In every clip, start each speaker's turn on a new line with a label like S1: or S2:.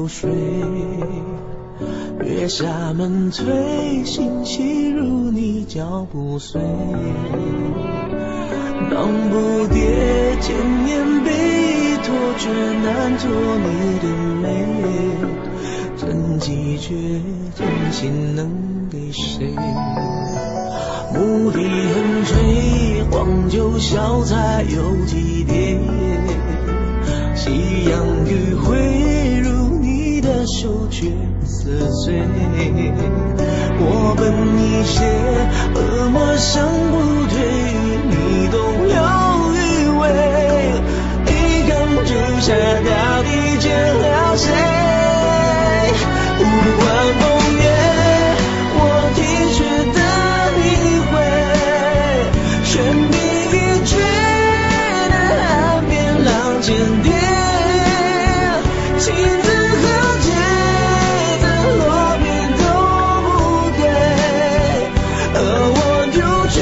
S1: 入睡。月下门推，心细如你脚步碎。忙不迭，千年被托，却难做你的美。真迹绝，真心能给谁？牧笛横吹，黄酒小菜有几碟。夕阳余晖，如你的手却似水。我奔一些，恶魔想不退，你动摇余味。一缸朱砂到底见了谁？无关风月，我听却的一回，悬笔一绝的岸边浪尖叠，情字和解的落笔都不对，而我就追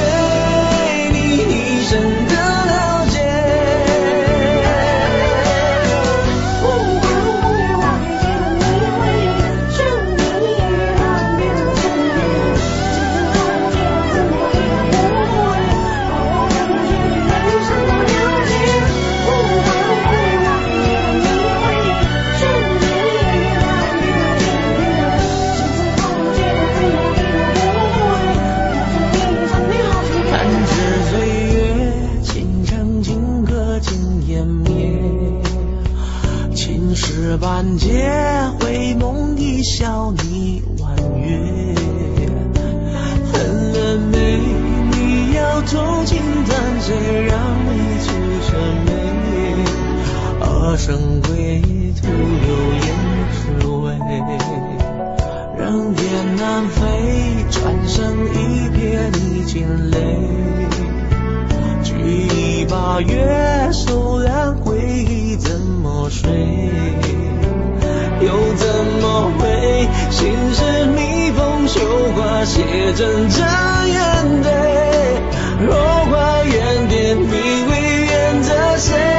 S1: 你一生的了解。半劫回梦一笑你婉约，恨了没？你要痛情断，谁让你出身美？二生归徒留言是为，人雁南飞，转身一瞥你惊泪。举一把月，手两回忆怎么睡？又怎么会？心事蜜蜂绣花，写真真眼对。若花原点，你会愿着谁？